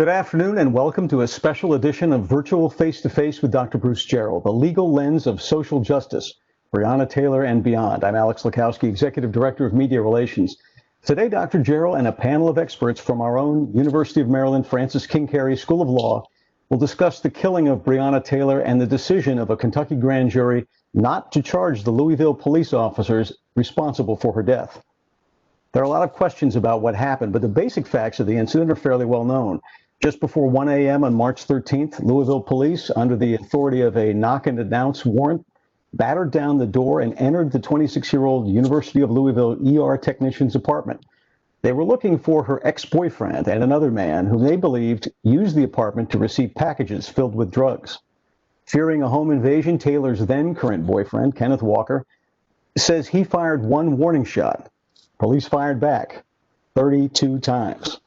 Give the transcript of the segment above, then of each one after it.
Good afternoon and welcome to a special edition of Virtual Face-to-Face with Dr. Bruce Jarrell, the legal lens of social justice, Breonna Taylor and beyond. I'm Alex Lukowski, Executive Director of Media Relations. Today, Dr. Jarrell and a panel of experts from our own University of Maryland Francis King Carey School of Law will discuss the killing of Breonna Taylor and the decision of a Kentucky grand jury not to charge the Louisville police officers responsible for her death. There are a lot of questions about what happened, but the basic facts of the incident are fairly well known. Just before 1 a.m. on March 13th, Louisville police, under the authority of a knock-and-announce warrant, battered down the door and entered the 26-year-old University of Louisville ER technician's apartment. They were looking for her ex-boyfriend and another man whom they believed used the apartment to receive packages filled with drugs. Fearing a home invasion, Taylor's then current boyfriend, Kenneth Walker, says he fired one warning shot. Police fired back 32 times.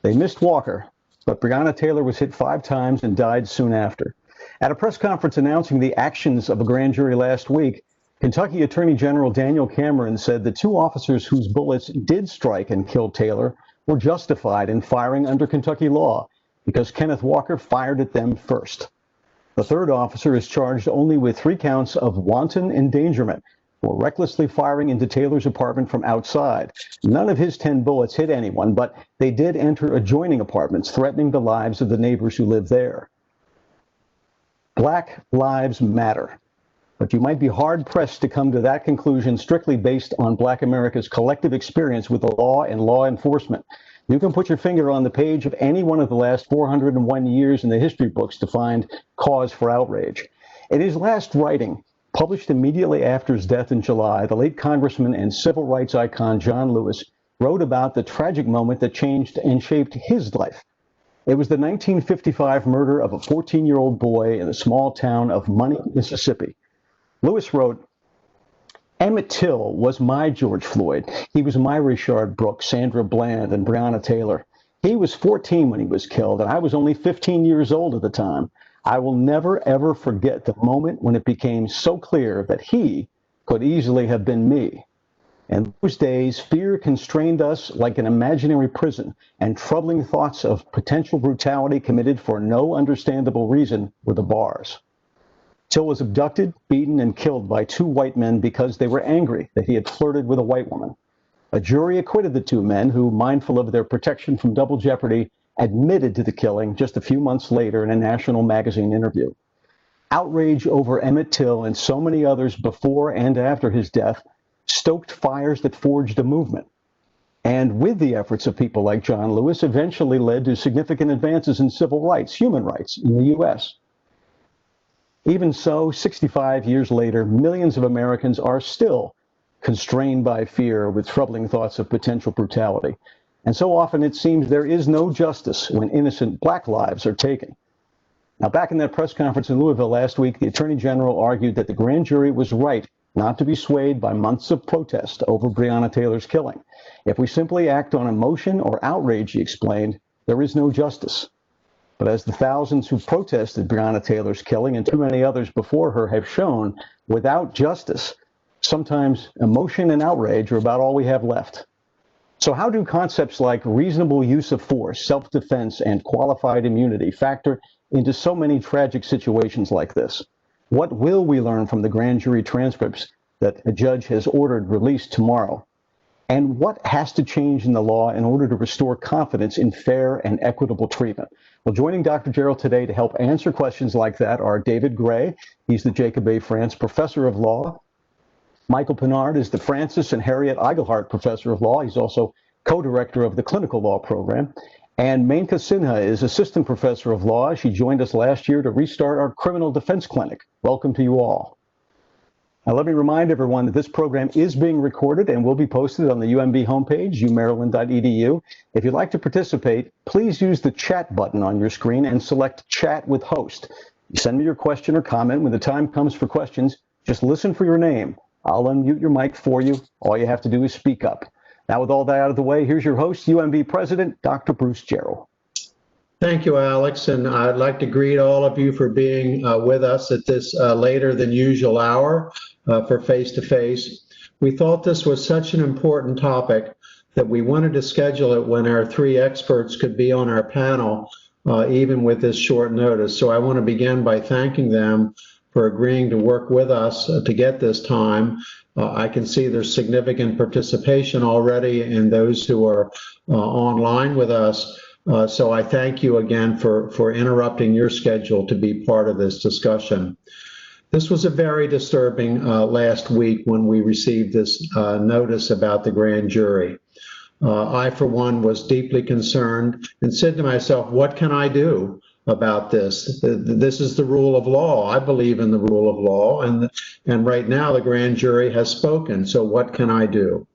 They missed Walker, but Breonna Taylor was hit 5 times and died soon after. At a press conference announcing the actions of a grand jury last week, Kentucky Attorney General Daniel Cameron said the 2 officers whose bullets did strike and kill Taylor were justified in firing under Kentucky law because Kenneth Walker fired at them first. The 3rd officer is charged only with 3 counts of wanton endangerment for recklessly firing into Taylor's apartment from outside. None of his 10 bullets hit anyone, but they did enter adjoining apartments, threatening the lives of the neighbors who live there. Black lives matter, but you might be hard-pressed to come to that conclusion strictly based on Black America's collective experience with the law and law enforcement. You can put your finger on the page of any one of the last 401 years in the history books to find cause for outrage. In his last writing, published immediately after his death in July, the late Congressman and civil rights icon John Lewis wrote about the tragic moment that changed and shaped his life. It was the 1955 murder of a 14-year-old boy in the small town of Money, Mississippi. Lewis wrote, "Emmett Till was my George Floyd. He was my Rayshard Brooks, Sandra Bland, and Breonna Taylor. He was 14 when he was killed, and I was only 15 years old at the time. I will never, ever forget the moment when it became so clear that he could easily have been me. In those days, fear constrained us like an imaginary prison, and troubling thoughts of potential brutality committed for no understandable reason were the bars." Till was abducted, beaten, and killed by 2 white men because they were angry that he had flirted with a white woman. A jury acquitted the 2 men who, mindful of their protection from double jeopardy, admitted to the killing just a few months later in a national magazine interview. Outrage over Emmett Till and so many others before and after his death stoked fires that forged a movement. And with the efforts of people like John Lewis, eventually led to significant advances in civil rights, human rights in the U.S. Even so, 65 years later, millions of Americans are still constrained by fear with troubling thoughts of potential brutality. And so often it seems there is no justice when innocent Black lives are taken. Now, back in that press conference in Louisville last week, the Attorney General argued that the grand jury was right not to be swayed by months of protest over Breonna Taylor's killing. If we simply act on emotion or outrage, he explained, there is no justice. But as the thousands who protested Breonna Taylor's killing and too many others before her have shown, without justice, sometimes emotion and outrage are about all we have left. So how do concepts like reasonable use of force, self-defense, and qualified immunity factor into so many tragic situations like this? What will we learn from the grand jury transcripts that a judge has ordered released tomorrow? And what has to change in the law in order to restore confidence in fair and equitable treatment? Well, joining Dr. Jarrell today to help answer questions like that are David Gray. He's the Jacob A. France Professor of Law. Michael Pinard is the Francis and Harriet Eigelhart Professor of Law. He's also co-director of the Clinical Law Program. And Menka Sinha is Assistant Professor of Law. She joined us last year to restart our Criminal Defense Clinic. Welcome to you all. Now, let me remind everyone that this program is being recorded and will be posted on the UMB homepage, umaryland.edu. If you'd like to participate, please use the chat button on your screen and select Chat with Host. You send me your question or comment. When the time comes for questions, just listen for your name. I'll unmute your mic for you. All you have to do is speak up. Now, with all that out of the way, here's your host, UMB President, Dr. Bruce Jarrell. Thank you, Alex, and I'd like to greet all of you for being with us at this later than usual hour for Face-to-Face. We thought this was such an important topic that we wanted to schedule it when our 3 experts could be on our panel even with this short notice. So I want to begin by thanking them for agreeing to work with us to get this time. I can see there's significant participation already in those who are online with us. So I thank you again for interrupting your schedule to be part of this discussion. This was a very disturbing last week when we received this notice about the grand jury. I, for one, was deeply concerned and said to myself, what can I do about this? This is the rule of law. I believe in the rule of law, and right now the grand jury has spoken, so what can I do?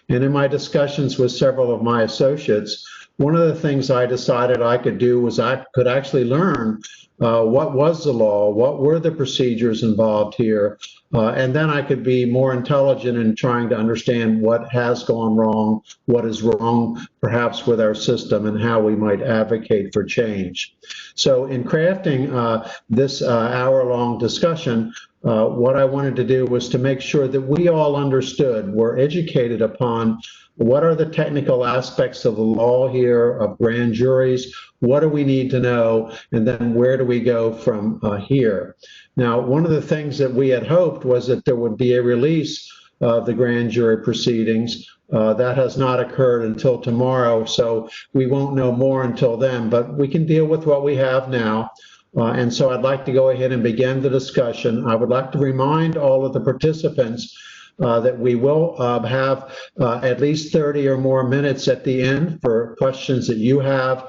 And in my discussions with several of my associates, one of the things I decided I could do was I could actually learn what was the law, what were the procedures involved here, and then I could be more intelligent in trying to understand what has gone wrong, what is wrong perhaps with our system, and how we might advocate for change. So in crafting this hour-long discussion, what I wanted to do was to make sure that we all understood, were educated upon what are the technical aspects of the law here, of grand juries, what do we need to know, and then where do we go from here? Now, one of the things that we had hoped was that there would be a release of the grand jury proceedings. That has not occurred until tomorrow, so we won't know more until then, but we can deal with what we have now. And so I'd like to go ahead and begin the discussion. I would like to remind all of the participants that we will have at least 30 or more minutes at the end for questions that you have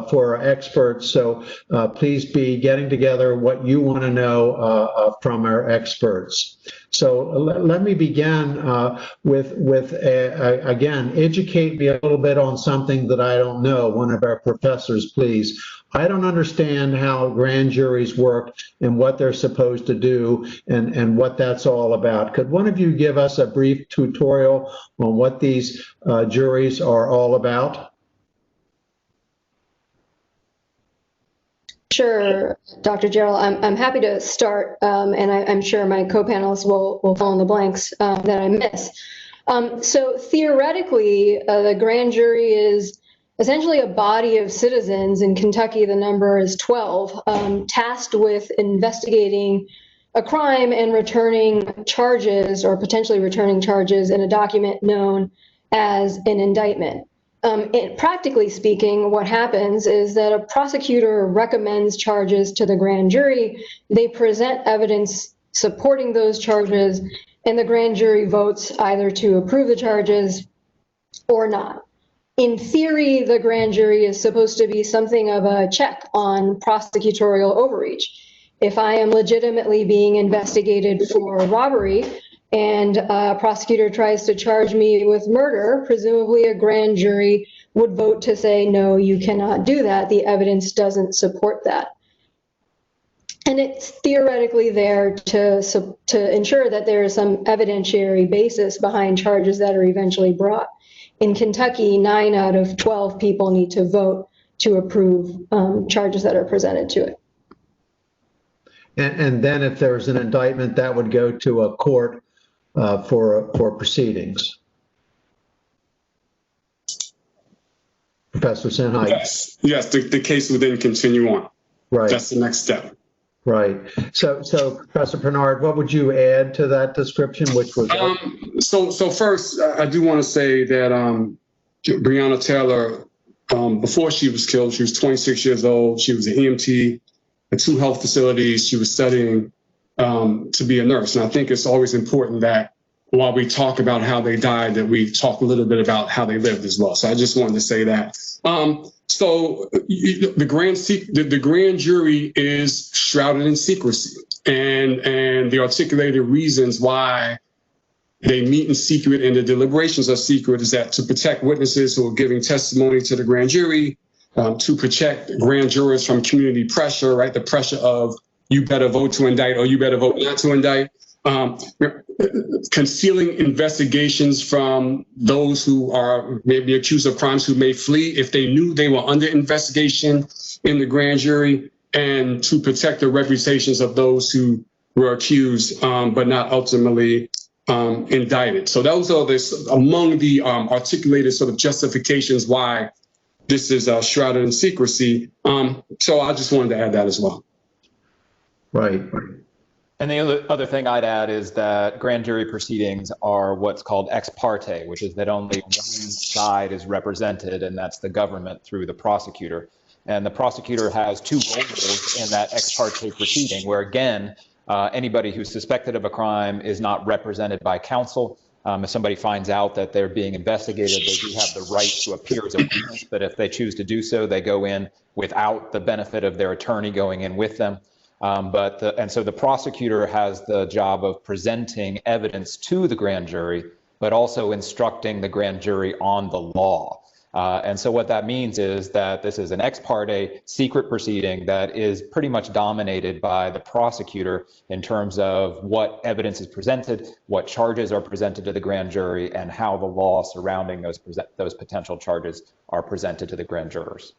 for our experts. So please be getting together what you want to know from our experts. So let me begin with again, educate me a little bit on something that I don't know. One of our professors, please. I don't understand how grand juries work and what they're supposed to do and what that's all about. Could one of you give us a brief tutorial on what these juries are all about? Sure, Dr. Jarrell. I'm happy to start, and I'm sure my co-panelists will fill in the blanks that I miss. So theoretically, the grand jury is essentially a body of citizens. In Kentucky, the number is 12, tasked with investigating a crime and returning charges, or potentially returning charges, in a document known as an indictment. Practically speaking, what happens is that a prosecutor recommends charges to the grand jury. They present evidence supporting those charges, and the grand jury votes either to approve the charges or not. In theory, the grand jury is supposed to be something of a check on prosecutorial overreach. If I am legitimately being investigated for robbery and a prosecutor tries to charge me with murder, presumably a grand jury would vote to say, no, you cannot do that. The evidence doesn't support that. And it's theoretically there to ensure that there is some evidentiary basis behind charges that are eventually brought. In Kentucky, 9 out of 12 people need to vote to approve charges that are presented to it. And then if there's an indictment, that would go to a court for proceedings. Professor Sinhai. Yes, the case would then continue on. Right. That's the next step. Right. So Professor Bernard, what would you add to that description, which was? So first, I do want to say that Breonna Taylor, before she was killed, she was 26 years old. She was an EMT at 2 health facilities. She was studying to be a nurse. And I think it's always important that while we talk about how they died, that we talk a little bit about how they lived as well. So I just wanted to say that. So the grand jury is shrouded in secrecy, and the articulated reasons why they meet in secret and the deliberations are secret is that to protect witnesses who are giving testimony to the grand jury, to protect grand jurors from community pressure, right? The pressure of you better vote to indict or you better vote not to indict. Concealing investigations from those who are maybe accused of crimes who may flee if they knew they were under investigation in the grand jury, and to protect the reputations of those who were accused but not ultimately indicted. So those are among the articulated sort of justifications why this is shrouded in secrecy. So I just wanted to add that as well. Right. And the other thing I'd add is that grand jury proceedings are what's called ex parte, which is that only one side is represented, and that's the government through the prosecutor. And the prosecutor has two roles in that ex parte proceeding, where again, anybody who's suspected of a crime is not represented by counsel. If somebody finds out that they're being investigated, they do have the right to appear as a witness, but if they choose to do so, they go in without the benefit of their attorney going in with them. And so the prosecutor has the job of presenting evidence to the grand jury, but also instructing the grand jury on the law. And so what that means is that this is an ex parte secret proceeding that is pretty much dominated by the prosecutor in terms of what evidence is presented, what charges are presented to the grand jury, and how the law surrounding those potential charges are presented to the grand jurors.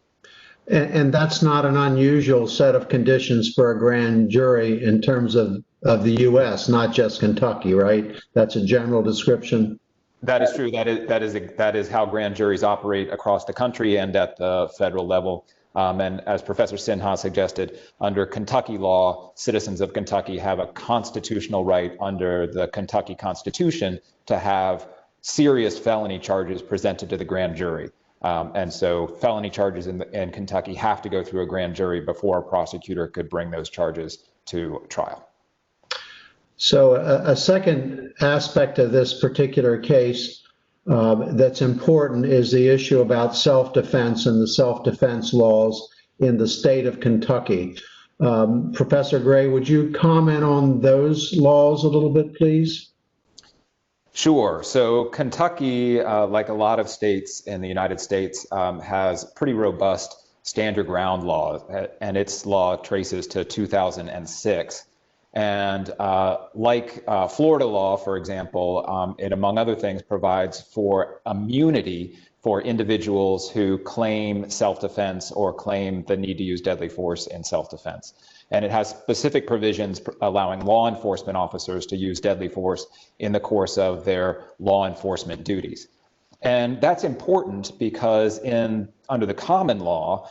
And that's not an unusual set of conditions for a grand jury in terms of the U.S., not just Kentucky, right? That's a general description. That is true. That is how grand juries operate across the country and at the federal level. And as Professor Sinha suggested, under Kentucky law, citizens of Kentucky have a constitutional right under the Kentucky Constitution to have serious felony charges presented to the grand jury. And so felony charges in Kentucky have to go through a grand jury before a prosecutor could bring those charges to trial. So a second aspect of this particular case that's important is the issue about self-defense and the self-defense laws in the state of Kentucky. Professor Gray, would you comment on those laws a little bit, please? Sure. So Kentucky, like a lot of states in the United States, has pretty robust stand your ground law, and its law traces to 2006. And like Florida law, for example, it, among other things, provides for immunity for individuals who claim self-defense or claim the need to use deadly force in self-defense. And it has specific provisions allowing law enforcement officers to use deadly force in the course of their law enforcement duties. And that's important because under the common law,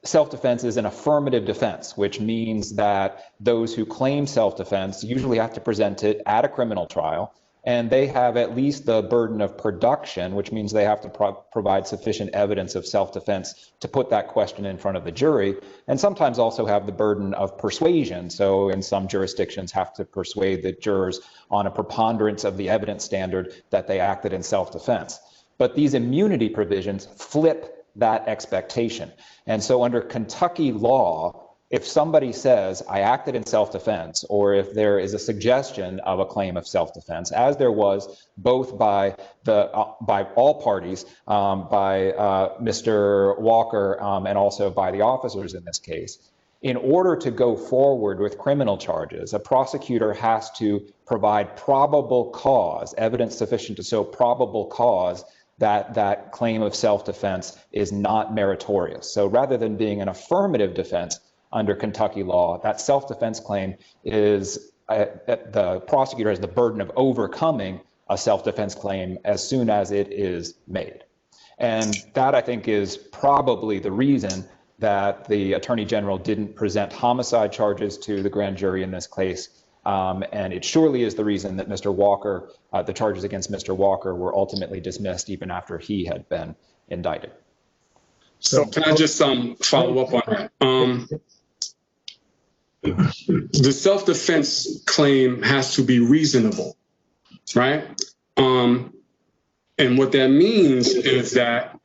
self-defense is an affirmative defense, which means that those who claim self-defense usually have to present it at a criminal trial, and they have at least the burden of production, which means they have to provide sufficient evidence of self-defense to put that question in front of the jury, and sometimes also have the burden of persuasion. So in some jurisdictions have to persuade the jurors on a preponderance of the evidence standard that they acted in self-defense. But these immunity provisions flip that expectation. And so under Kentucky law, if somebody says, I acted in self-defense, or if there is a suggestion of a claim of self-defense, as there was both by all parties, by Mr. Walker and also by the officers in this case, in order to go forward with criminal charges, a prosecutor has to provide probable cause, evidence sufficient to show probable cause that that claim of self-defense is not meritorious. So rather than being an affirmative defense under Kentucky law, that self-defense claim is, the prosecutor has the burden of overcoming a self-defense claim as soon as it is made. And that, I think, is probably the reason that the Attorney General didn't present homicide charges to the grand jury in this case. And it surely is the reason that Mr. Walker, the charges against Mr. Walker were ultimately dismissed even after he had been indicted. So can I just follow up on that? The self-defense claim has to be reasonable, right? And what that means is that,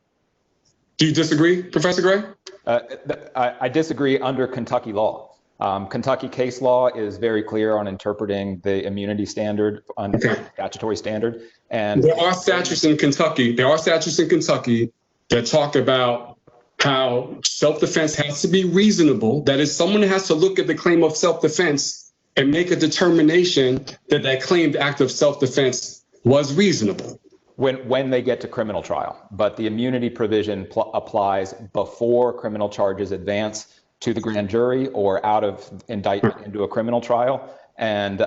do you disagree, Professor Gray? I disagree under Kentucky law. Kentucky case law is very clear on interpreting the immunity standard under the statutory standard. And there are statutes in Kentucky. That talk about how self-defense has to be reasonable. That is, someone has to look at the claim of self-defense and make a determination that that claimed act of self-defense was reasonable. When they get to criminal trial, but the immunity provision applies before criminal charges advance to the grand jury or out of indictment into a criminal trial. And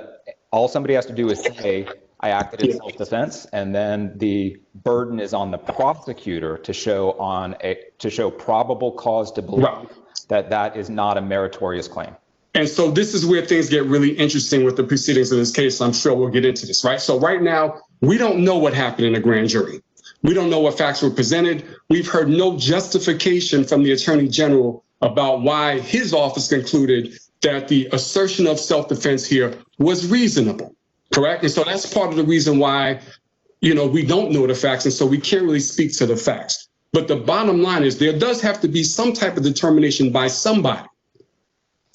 all somebody has to do is say, I acted in self-defense, and then the burden is on the prosecutor to show probable cause to believe that that is not a meritorious claim. And so this is where things get really interesting with the proceedings of this case. I'm sure we'll get into this, right? So right now, we don't know what happened in a grand jury. We don't know what facts were presented. We've heard no justification from the Attorney General about why his office concluded that the assertion of self-defense here was reasonable, correct? And so that's part of the reason why, we don't know the facts, and so we can't really speak to the facts. But the bottom line is there does have to be some type of determination by somebody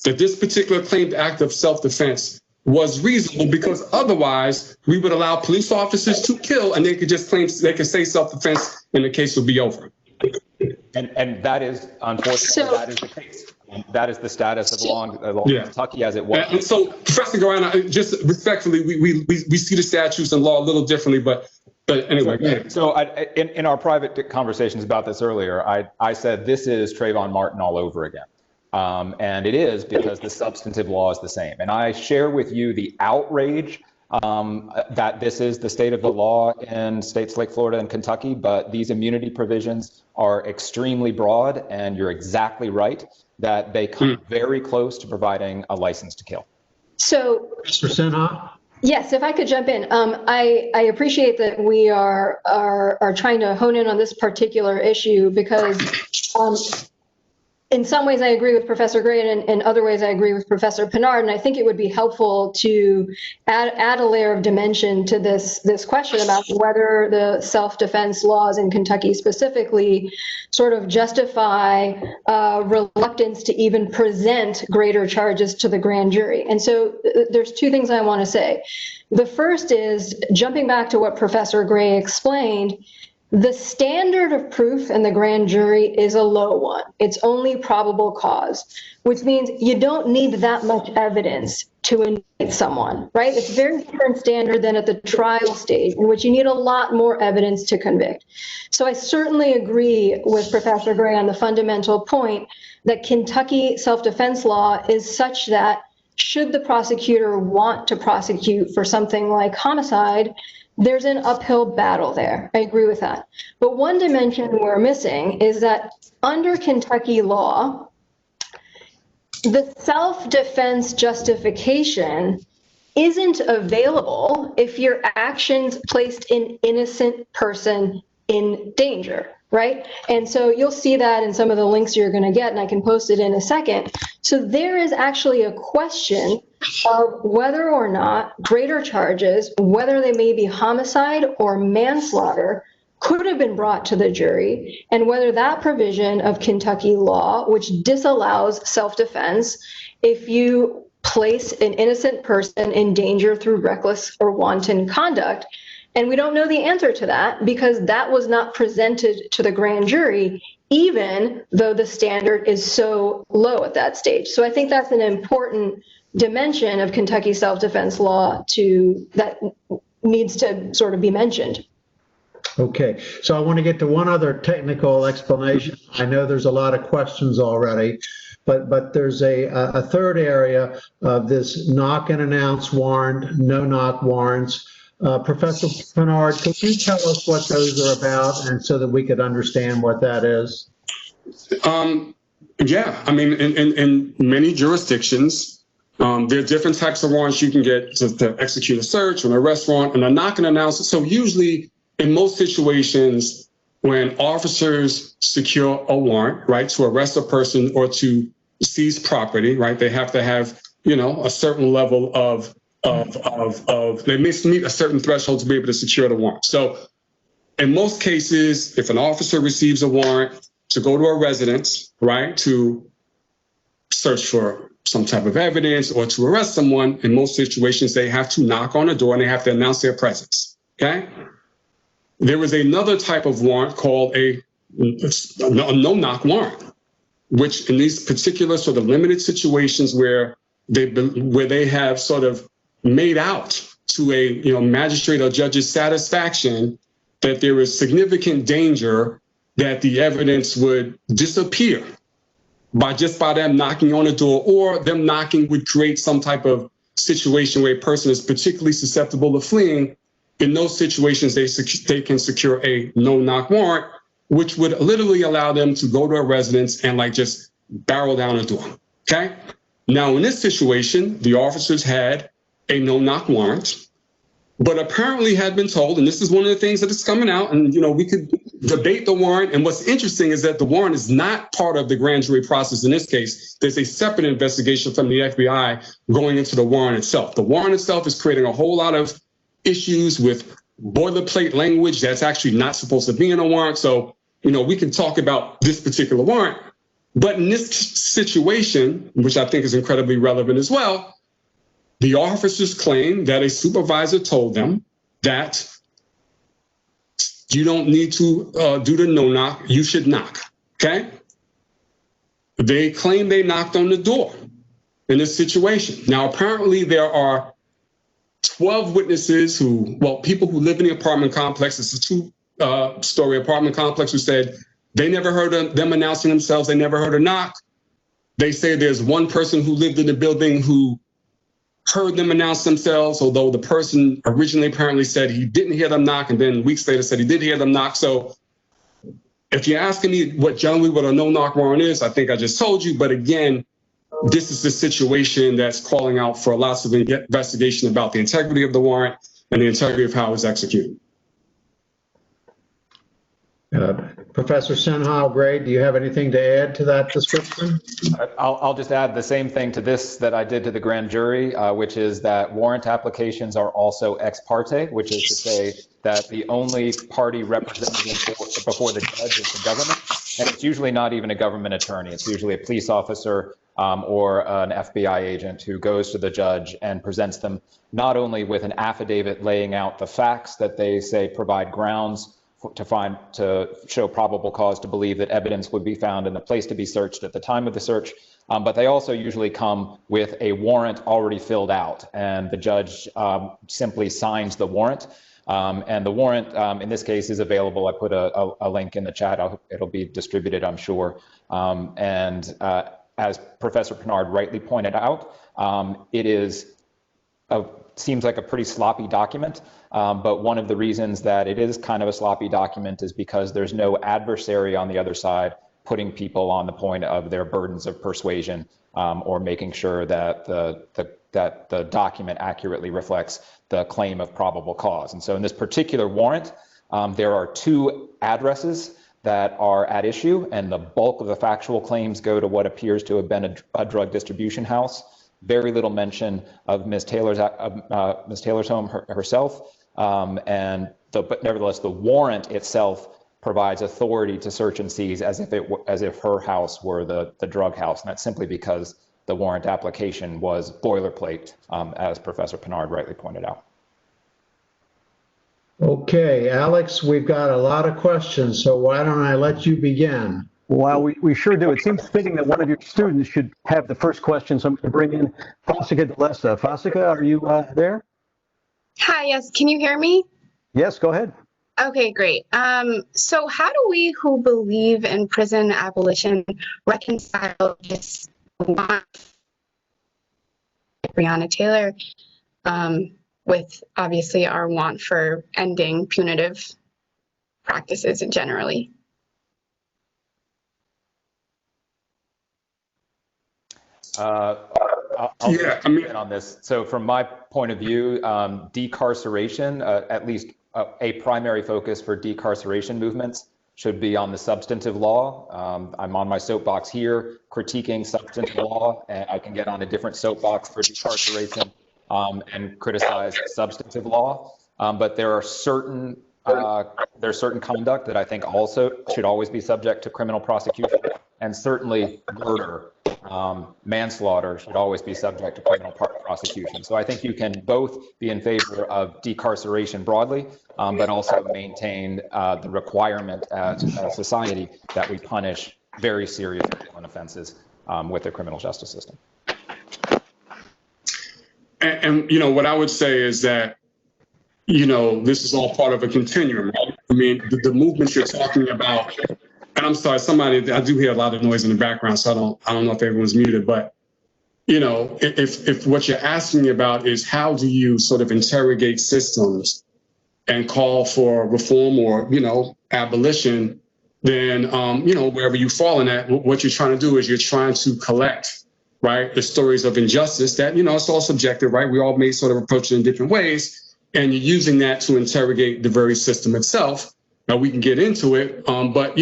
that this particular claimed act of self-defense was reasonable, because otherwise we would allow police officers to kill, and they could just say self-defense and the case would be over. And that is, unfortunately, that is the case. That is the status of law in Kentucky as it was. And so, Professor Guarana, just respectfully, we see the statutes and law a little differently, but anyway. Go ahead. So in our private conversations about this earlier, I said this is Trayvon Martin all over again. And it is, because the substantive law is the same. And I share with you the outrage that this is the state of the law in states like Florida and Kentucky, but these immunity provisions are extremely broad, and you're exactly right that they come very close to providing a license to kill. So, Mr. Sinha? yes, if I could jump in, I appreciate that we are trying to hone in on this particular issue, because in some ways I agree with Professor Gray, and in other ways I agree with Professor Pinard, and I think it would be helpful to add a layer of dimension to this question about whether the self-defense laws in Kentucky specifically sort of justify reluctance to even present greater charges to the grand jury. And so there's two things I want to say. The first is, jumping back to what Professor Gray explained, the standard of proof in the grand jury is a low one. It's only probable cause, which means you don't need that much evidence to indict someone, right? It's a very different standard than at the trial stage, in which you need a lot more evidence to convict. So I certainly agree with Professor Gray on the fundamental point that Kentucky self-defense law is such that should the prosecutor want to prosecute for something like homicide, there's an uphill battle there. I agree with that. But one dimension we're missing is that under Kentucky law, the self-defense justification isn't available if your actions placed an innocent person in danger, right? And so you'll see that in some of the links you're going to get, and I can post it in a second. So there is actually a question of whether or not greater charges, whether they may be homicide or manslaughter, could have been brought to the jury, and whether that provision of Kentucky law, which disallows self-defense if you place an innocent person in danger through reckless or wanton conduct. And we don't know the answer to that, because that was not presented to the grand jury, even though the standard is so low at that stage. So I think that's an important dimension of Kentucky self-defense law that needs to sort of be mentioned. Okay, so I want to get to one other technical explanation. I know there's a lot of questions already, but there's a third area of this knock and announce warrant, no knock warrants. Professor Pinard, can you tell us what those are about, and so that we could understand what that is? Yeah, I mean, in many jurisdictions, there are different types of warrants you can get to execute a search or an arrest warrant, and a knock and announce. So usually, in most situations, when officers secure a warrant, right, to arrest a person or to seize property, right, they have to have, a certain level of they must meet a certain threshold to be able to secure the warrant. So in most cases, if an officer receives a warrant to go to a residence, right, to search for some type of evidence or to arrest someone, in most situations, they have to knock on the door and they have to announce their presence, okay? There is another type of warrant called a no-knock warrant, which in these particular sort of limited situations where they have sort of made out to a magistrate or judge's satisfaction that there is significant danger that the evidence would disappear by them knocking on the door, or them knocking would create some type of situation where a person is particularly susceptible to fleeing, in those situations, they can secure a no-knock warrant, which would literally allow them to go to a residence and like just barrel down a door, okay? Now, in this situation, the officers had a no-knock warrant, but apparently had been told, and this is one of the things that is coming out, and we could debate the warrant. And what's interesting is that the warrant is not part of the grand jury process in this case. There's a separate investigation from the FBI going into the warrant itself. The warrant itself is creating a whole lot of issues with boilerplate language that's actually not supposed to be in a warrant. So, we can talk about this particular warrant. But in this situation, which I think is incredibly relevant as well, the officers claim that a supervisor told them that you don't need to do the no-knock, you should knock, okay? They claim they knocked on the door in this situation. Now, apparently there are 12 witnesses people who live in the apartment complex. It's a two-story apartment complex who said they never heard them announcing themselves. They never heard a knock. They say there's one person who lived in the building who heard them announce themselves, although the person originally apparently said he didn't hear them knock, and then weeks later said he did hear them knock. So if you're asking me what a no-knock warrant is, I think I just told you. But again, this is the situation that's calling out for lots of investigation about the integrity of the warrant and the integrity of how it was executed. Professor Senhal-Gray, do you have anything to add to that description? I'll just add the same thing to this that I did to the grand jury, which is that warrant applications are also ex parte, which is to say that the only party represented before the judge is the government. And it's usually not even a government attorney. It's usually a police officer or an FBI agent who goes to the judge and presents them not only with an affidavit laying out the facts that they say provide grounds to show probable cause to believe that evidence would be found in the place to be searched at the time of the search, but they also usually come with a warrant already filled out, and the judge simply signs the warrant. And the warrant in this case is available. I put a link in the chat. It'll be distributed, I'm sure. And as Professor Pinard rightly pointed out, it seems like a pretty sloppy document. But one of the reasons that it is kind of a sloppy document is because there's no adversary on the other side putting people on the point of their burdens of persuasion or making sure that the document accurately reflects the claim of probable cause. And so in this particular warrant, there are two addresses that are at issue, and the bulk of the factual claims go to what appears to have been a drug distribution house. Very little mention of Ms. Taylor's home herself, but nevertheless, the warrant itself provides authority to search and seize as if her house were the drug house, and that's simply because the warrant application was boilerplate, as Professor Pinard rightly pointed out. Okay, Alex, we've got a lot of questions, so why don't I let you begin? Well, we sure do. It seems fitting that one of your students should have the first question, so I'm going to bring in Fasika Delesa. Fasika, are you there? Hi, yes. Can you hear me? Yes, go ahead. Okay, great. So how do we who believe in prison abolition reconcile this want Breonna Taylor with obviously our want for ending punitive practices generally? I'll comment on this. So from my point of view, decarceration, at least a primary focus for decarceration movements, should be on the substantive law. I'm on my soapbox here critiquing substantive law, and I can get on a different soapbox for decarceration and criticize substantive law. But there are certain conduct that I think also should always be subject to criminal prosecution, and certainly murder, manslaughter should always be subject to criminal prosecution. So I think you can both be in favor of decarceration broadly, but also maintain the requirement as a society that we punish very serious offenses with the criminal justice system. And what I would say is that, this is all part of a continuum, right? I mean, the movements you're talking about, and I'm sorry, I do hear a lot of noise in the background, so I don't know if everyone's muted, but, if what you're asking about is how do you sort of interrogate systems and call for reform or, abolition, then, wherever you fall in that, what you're trying to do is you're trying to collect, right, the stories of injustice that, it's all subjective, right? We all may sort of approach it in different ways, and you're using that to interrogate the very system itself. Now, we can get into it, but,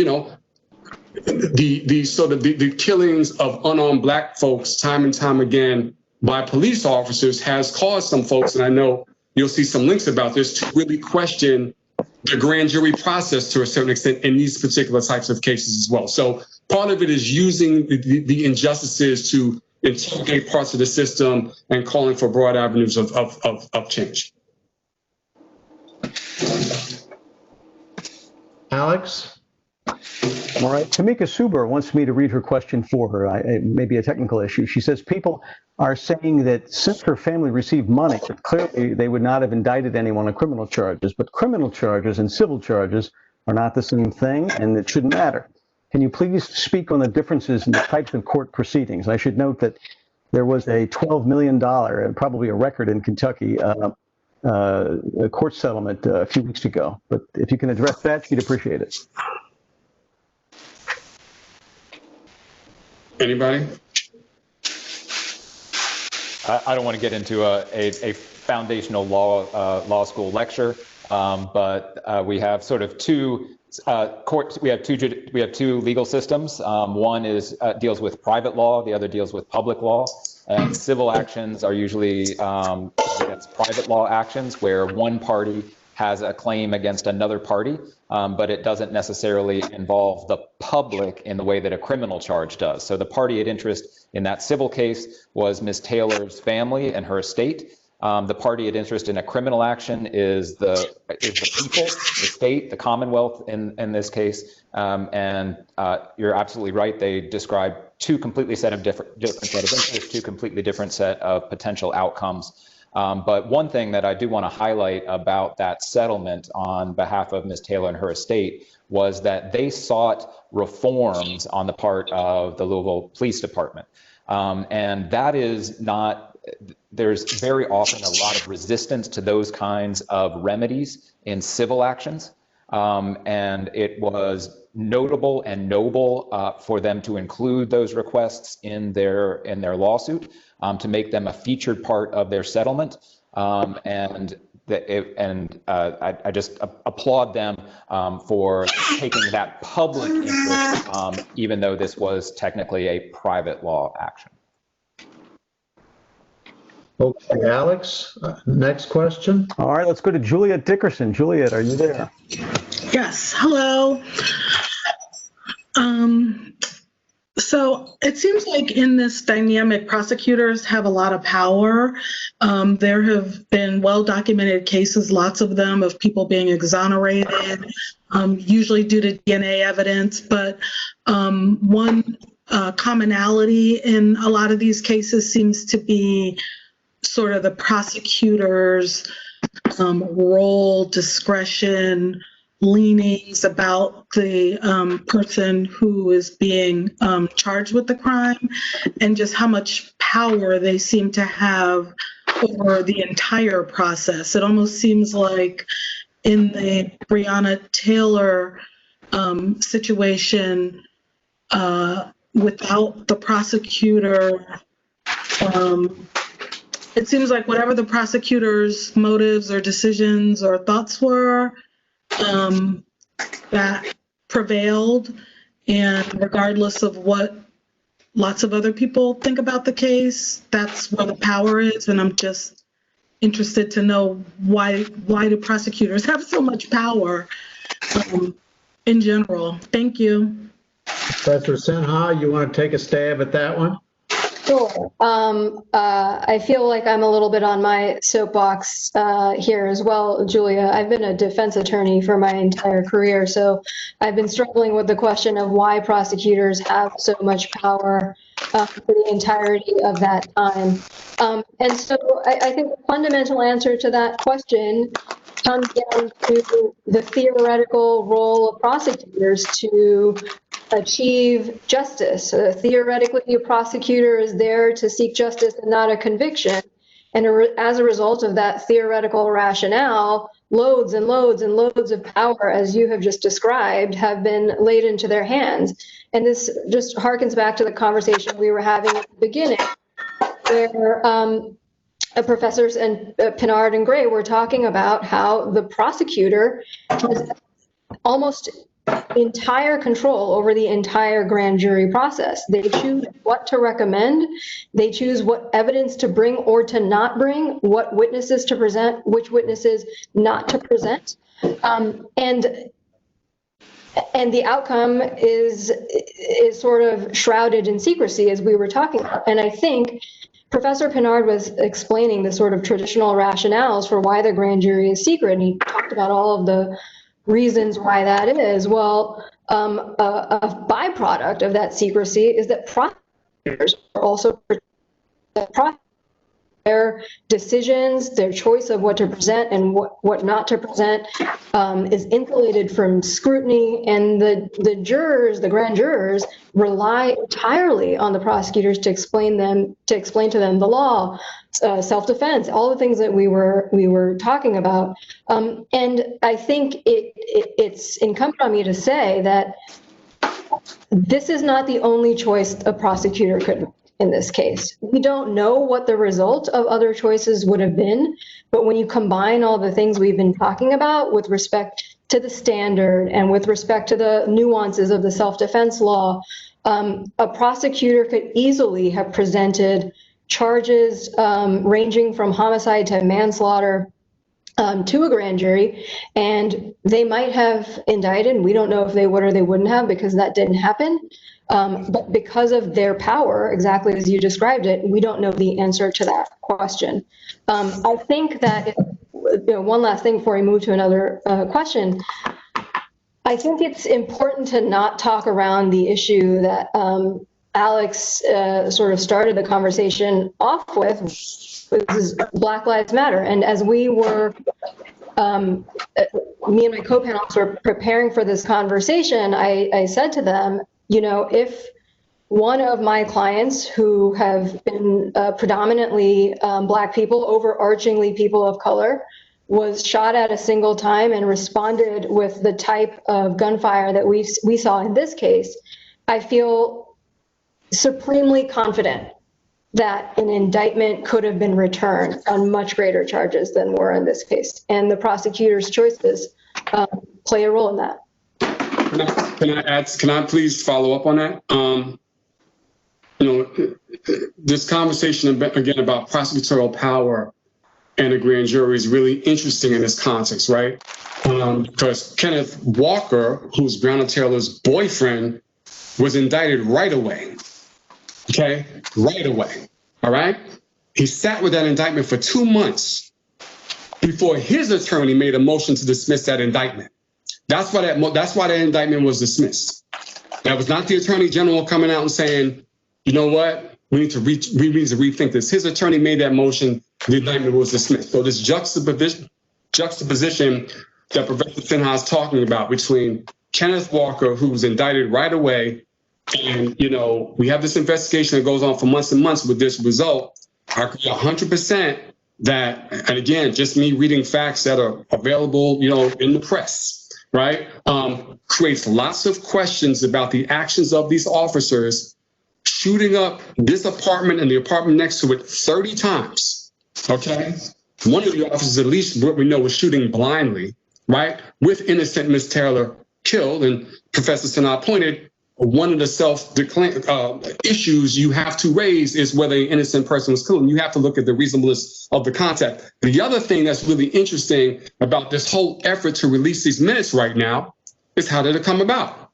the killings of unarmed Black folks time and time again by police officers has caused some folks, and I know you'll see some links about this, to really question the grand jury process to a certain extent in these particular types of cases as well. So part of it is using the injustices to interrogate parts of the system and calling for broad avenues of change. Alex? All right. Tamika Suber wants me to read her question for her. It may be a technical issue. She says people are saying that since her family received money, that clearly they would not have indicted anyone on criminal charges, but criminal charges and civil charges are not the same thing, and it shouldn't matter. Can you please speak on the differences in the types of court proceedings? I should note that there was a $12 million, and probably a record in Kentucky, a court settlement a few weeks ago. But if you can address that, she'd appreciate it. Anybody? I don't want to get into a foundational law school lecture, but we have sort of two courts. We have two legal systems. One is deals with private law. The other deals with public law. And civil actions are usually against private law actions where one party has a claim against another party, but it doesn't necessarily involve the public in the way that a criminal charge does. So the party at interest in that civil case was Ms. Taylor's family and her estate. The party at interest in a criminal action is the people, the state, the Commonwealth in this case. And you're absolutely right. They describe two completely different set of interests, two completely different set of potential outcomes. But one thing that I do want to highlight about that settlement on behalf of Ms. Taylor and her estate was that they sought reforms on the part of the Louisville Police Department. And that is not, there's very often a lot of resistance to those kinds of remedies in civil actions. And it was notable and noble for them to include those requests in their lawsuit, to make them a featured part of their settlement. I just applaud them for taking that public interest, even though this was technically a private law action. Okay, Alex, next question. All right, let's go to Juliet Dickerson. Juliet, are you there? Yes, hello. So it seems like in this dynamic, prosecutors have a lot of power. There have been well-documented cases, lots of them, of people being exonerated, usually due to DNA evidence. But one commonality in a lot of these cases seems to be sort of the prosecutor's role, discretion, leanings about the person who is being charged with the crime, and just how much power they seem to have over the entire process. It almost seems like in the Breonna Taylor situation, without the prosecutor, it seems like whatever the prosecutor's motives or decisions or thoughts were, that prevailed, and regardless of what lots of other people think about the case, that's where the power is. And I'm just interested to know why do prosecutors have so much power in general? Thank you. Professor Sinha, you want to take a stab at that one? Sure. I feel like I'm a little bit on my soapbox here as well, Julia. I've been a defense attorney for my entire career, so I've been struggling with the question of why prosecutors have so much power for the entirety of that time. And so I think the fundamental answer to that question comes down to the theoretical role of prosecutors to achieve justice. Theoretically, a prosecutor is there to seek justice and not a conviction. And as a result of that theoretical rationale, loads and loads and loads of power, as you have just described, have been laid into their hands. And this just harkens back to the conversation we were having at the beginning, where professors and Pinard and Gray were talking about how the prosecutor has almost entire control over the entire grand jury process. They choose what to recommend. They choose what evidence to bring or to not bring, what witnesses to present, which witnesses not to present. And the outcome is sort of shrouded in secrecy, as we were talking about. And I think Professor Pinard was explaining the sort of traditional rationales for why the grand jury is secret, and he talked about all of the reasons why that is. Well, a byproduct of that secrecy is that prosecutors are also their decisions, their choice of what to present and what not to present is insulated from scrutiny, and the jurors, the grand jurors, rely entirely on the prosecutors to explain to them the law, self-defense, all the things that we were talking about. And I think it's incumbent on me to say that this is not the only choice a prosecutor could make in this case. We don't know what the result of other choices would have been, but when you combine all the things we've been talking about with respect to the standard and with respect to the nuances of the self-defense law, a prosecutor could easily have presented charges ranging from homicide to manslaughter to a grand jury, and they might have indicted. We don't know if they would or they wouldn't have, because that didn't happen. But because of their power, exactly as you described it, we don't know the answer to that question. I think that, one last thing before we move to another question, I think it's important to not talk around the issue that Alex sort of started the conversation off with, which is Black Lives Matter. And as we were, me and my co-panelists were preparing for this conversation, I said to them, if one of my clients who have been predominantly Black people, overarchingly people of color, was shot at a single time and responded with the type of gunfire that we saw in this case, I feel supremely confident that an indictment could have been returned on much greater charges than were in this case. And the prosecutor's choices play a role in that. Can I please follow up on that? This conversation again about prosecutorial power and a grand jury is really interesting in this context, right? Because Kenneth Walker, who's Breonna Taylor's boyfriend, was indicted right away. Okay, right away. All right. He sat with that indictment for 2 months before his attorney made a motion to dismiss that indictment. That's why that indictment was dismissed. That was not the attorney general coming out and saying, you know what, we need to rethink this. His attorney made that motion. The indictment was dismissed. So this juxtaposition that Professor Sinha is talking about between Kenneth Walker, who was indicted right away, and we have this investigation that goes on for months and months with this result. I agree 100% that, and again, just me reading facts that are available, in the press, right, creates lots of questions about the actions of these officers shooting up this apartment and the apartment next to it 30 times, okay? One of the officers, at least what we know, was shooting blindly, right, with innocent Miss Taylor killed. And Professor Sinha pointed, one of the issues you have to raise is whether an innocent person was killed, and you have to look at the reasonableness of the contact. The other thing that's really interesting about this whole effort to release these minutes right now is how did it come about?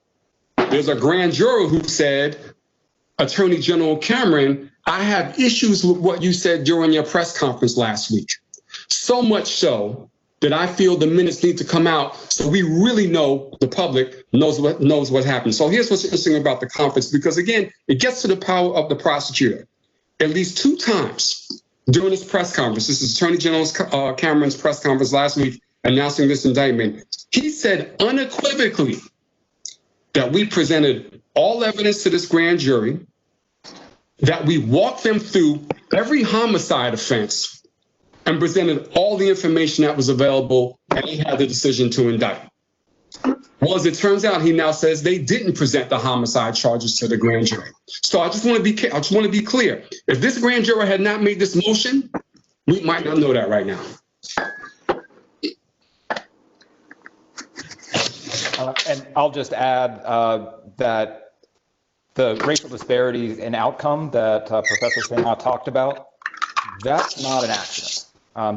There's a grand juror who said, Attorney General Cameron, I have issues with what you said during your press conference last week. So much so that I feel the minutes need to come out so we really know, the public knows what happened. So here's what's interesting about the conference, because again, it gets to the power of the prosecutor. At least 2 times during this press conference, this is Attorney General Cameron's press conference last week announcing this indictment, he said unequivocally that we presented all evidence to this grand jury, that we walked them through every homicide offense and presented all the information that was available, and he had the decision to indict. Well, as it turns out, he now says they didn't present the homicide charges to the grand jury. So I just want to be clear. If this grand juror had not made this motion, we might not know that right now. And I'll just add that the racial disparities in outcome that Professor Sinha talked about, that's not an accident.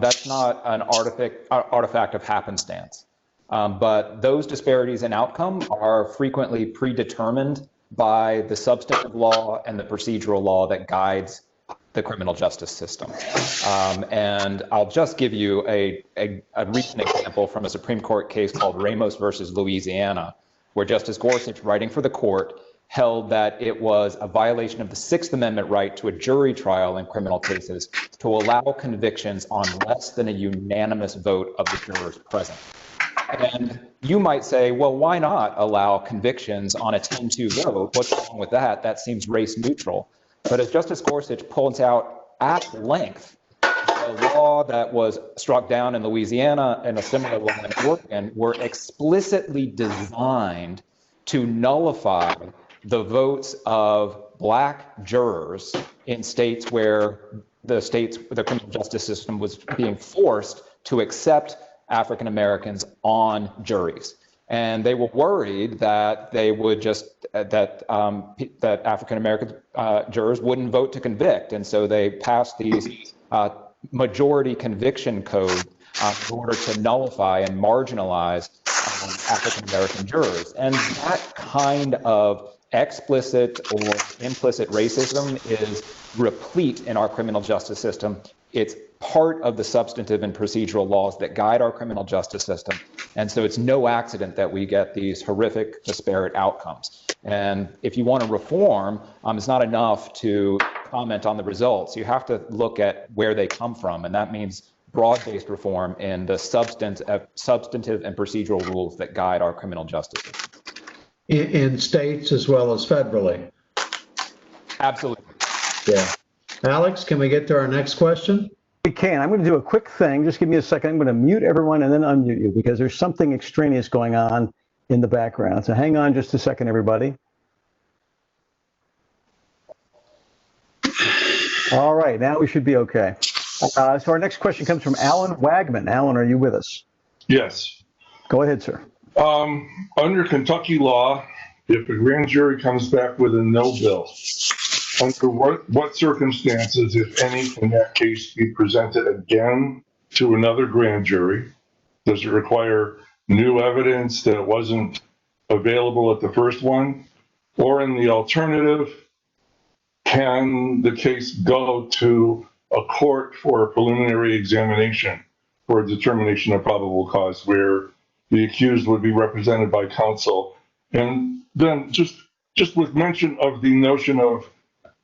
That's not an artifact of happenstance. But those disparities in outcome are frequently predetermined by the substantive law and the procedural law that guides the criminal justice system. And I'll just give you a recent example from a Supreme Court case called Ramos versus Louisiana, where Justice Gorsuch, writing for the court, held that it was a violation of the Sixth Amendment right to a jury trial in criminal cases to allow convictions on less than a unanimous vote of the jurors present. And you might say, well, why not allow convictions on a 10-2 vote? What's wrong with that? That seems race neutral. But as Justice Gorsuch points out at length, the law that was struck down in Louisiana and a similar law in Oregon were explicitly designed to nullify the votes of Black jurors in states where the criminal justice system was being forced to accept African Americans on juries. And they were worried that they would that African American jurors wouldn't vote to convict. And so they passed these majority conviction codes in order to nullify and marginalize African American jurors. And that kind of explicit or implicit racism is replete in our criminal justice system. It's part of the substantive and procedural laws that guide our criminal justice system. And so it's no accident that we get these horrific disparate outcomes. And if you want to reform, it's not enough to comment on the results. You have to look at where they come from. And that means broad-based reform in the substantive and procedural rules that guide our criminal justice system. In states as well as federally. Absolutely. Yeah. Alex, can we get to our next question? We can. I'm going to do a quick thing. Just give me a second. I'm going to mute everyone and then unmute you because there's something extraneous going on in the background. So hang on just a second, everybody. All right. Now we should be okay. So our next question comes from Alan Wagman. Alan, are you with us? Yes. Go ahead, sir. Under Kentucky law, if a grand jury comes back with a no bill, under what circumstances, if any, can that case be presented again to another grand jury? Does it require new evidence that wasn't available at the first one? Or in the alternative, can the case go to a court for a preliminary examination for a determination of probable cause where the accused would be represented by counsel? And then just with mention of the notion of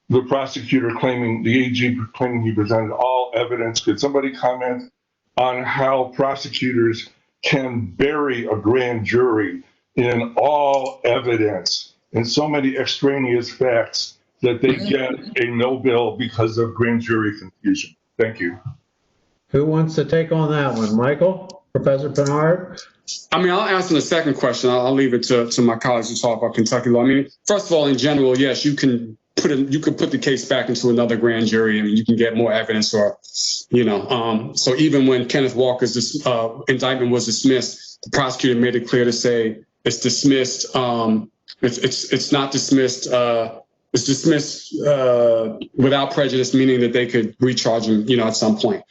the prosecutor claiming, the AG claiming he presented all evidence, could somebody comment on how prosecutors can bury a grand jury in all evidence and so many extraneous facts that they get a no bill because of grand jury confusion? Thank you. Who wants to take on that one? Michael? Professor Bernard? I mean, I'll answer the second question. I'll leave it to my colleagues to talk about Kentucky law. I mean, first of all, in general, yes, you can put the case back into another grand jury. I mean, you can get more evidence, or, so even when Kenneth Walker's indictment was dismissed, the prosecutor made it clear to say it's dismissed. It's not dismissed. It's dismissed without prejudice, meaning that they could recharge him, at some point.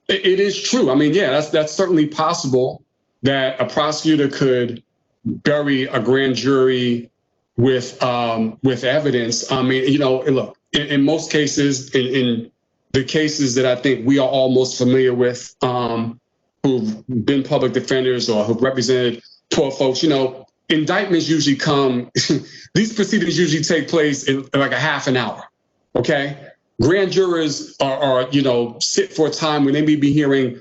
It is true. I mean, yeah, that's certainly possible that a prosecutor could bury a grand jury with evidence. I mean, look, in most cases, in the cases that I think we are all most familiar with, who've been public defenders or who've represented poor folks, indictments usually come, these proceedings usually take place in like a half an hour, okay? Grand jurors are sit for a time when they may be hearing,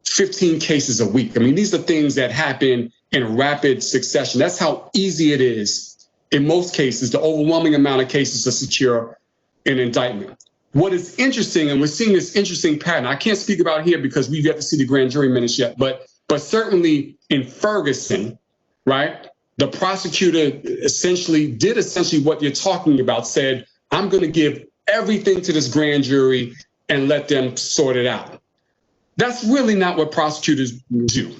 15 cases a week. I mean, these are things that happen in rapid succession. That's how easy it is in most cases, the overwhelming amount of cases to secure an indictment. what is interesting, and we're seeing this interesting pattern, I can't speak about here because we've yet to see the grand jury minutes yet, but certainly in Ferguson, right, the prosecutor did essentially what you're talking about, said, I'm going to give everything to this grand jury and let them sort it out. That's really not what prosecutors do,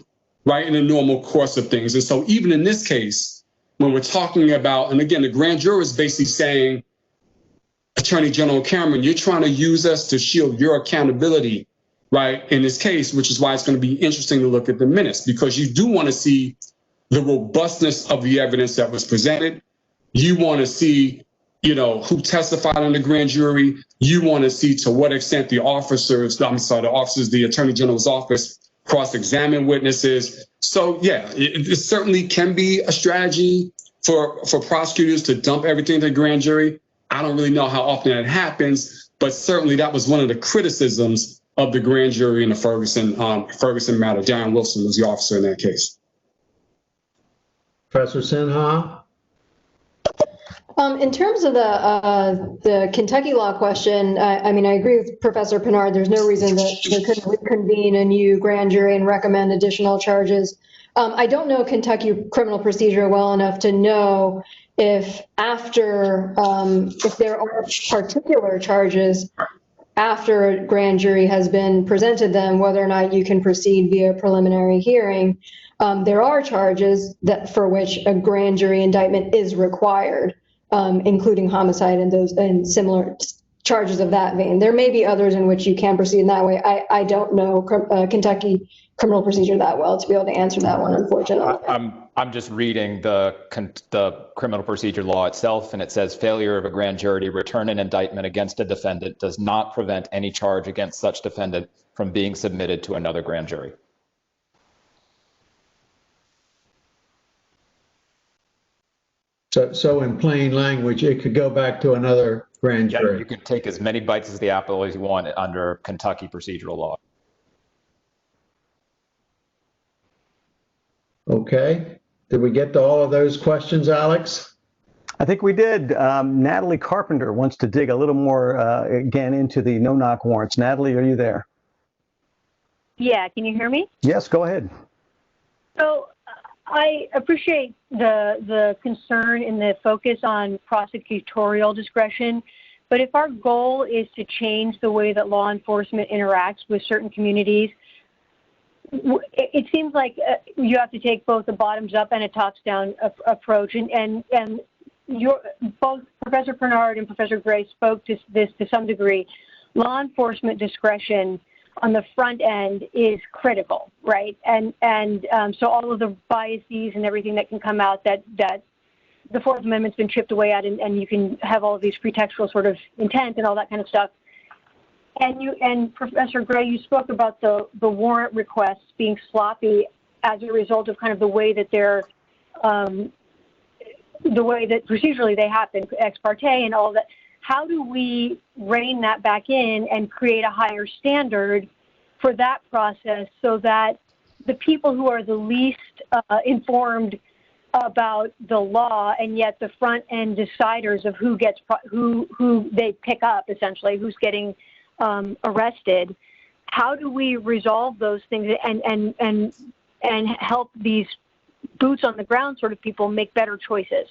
right, in the normal course of things. And so even in this case, when we're talking about, and again, the grand jury is basically saying, Attorney General Cameron, you're trying to use us to shield your accountability, right, in this case, which is why it's going to be interesting to look at the minutes, because you do want to see the robustness of the evidence that was presented. You want to see, who testified on the grand jury. You want to see to what extent the Attorney General's office cross-examined witnesses. So, yeah, it certainly can be a strategy for prosecutors to dump everything to the grand jury. I don't really know how often that happens, but certainly that was one of the criticisms of the grand jury in the Ferguson matter. Darren Wilson was the officer in that case. Professor Sinha? In terms of the Kentucky law question, I agree with Professor Pinard. There's no reason that they couldn't reconvene a new grand jury and recommend additional charges. I don't know Kentucky criminal procedure well enough to know if there are particular charges after a grand jury has been presented them, whether or not you can proceed via preliminary hearing. There are charges for which a grand jury indictment is required, including homicide and similar charges of that vein. There may be others in which you can proceed in that way. I don't know Kentucky criminal procedure that well to be able to answer that one, unfortunately. I'm just reading the criminal procedure law itself, and it says failure of a grand jury to return an indictment against a defendant does not prevent any charge against such defendant from being submitted to another grand jury. So in plain language, it could go back to another grand jury. Yeah, you can take as many bites of the apple as you want under Kentucky procedural law. Okay. Did we get to all of those questions, Alex? I think we did. Natalie Carpenter wants to dig a little more, again, into the no-knock warrants. Natalie, are you there? Yeah, can you hear me? Yes, go ahead. So I appreciate the concern and the focus on prosecutorial discretion, but if our goal is to change the way that law enforcement interacts with certain communities, it seems like you have to take both a bottoms-up and a tops-down approach. And both Professor Bernard and Professor Gray spoke to this to some degree. Law enforcement discretion on the front end is critical, right? And so all of the biases and everything that can come out that the Fourth Amendment's been chipped away at, and you can have all of these pretextual sort of intent and all that kind of stuff. And Professor Gray, you spoke about the warrant requests being sloppy as a result of kind of the way that they're, the way that procedurally they happen, ex parte and all that. How do we rein that back in and create a higher standard for that process so that the people who are the least informed about the law and yet the front end deciders of who gets who they pick up, essentially, who's getting arrested, how do we resolve those things and help these boots on the ground sort of people make better choices?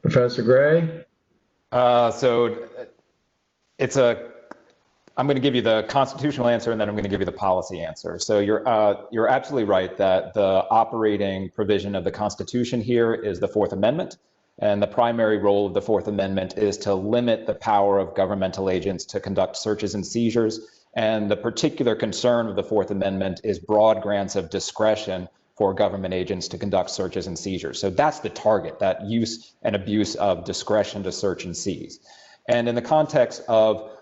Professor Gray? So I'm going to give you the constitutional answer, and then I'm going to give you the policy answer. So you're absolutely right that the operating provision of the Constitution here is the Fourth Amendment. And the primary role of the Fourth Amendment is to limit the power of governmental agents to conduct searches and seizures. And the particular concern of the Fourth Amendment is broad grants of discretion for government agents to conduct searches and seizures. So that's the target, that use and abuse of discretion to search and seize. And in the context of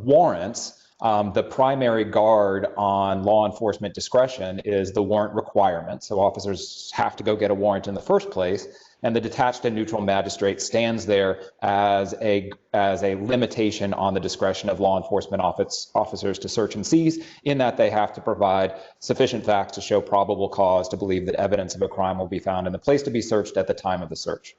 warrants, the primary guard on law enforcement discretion is the warrant requirement. So officers have to go get a warrant in the first place, and the detached and neutral magistrate stands there as a limitation on the discretion of law enforcement officers to search and seize, in that they have to provide sufficient facts to show probable cause to believe that evidence of a crime will be found in the place to be searched at the time of the search.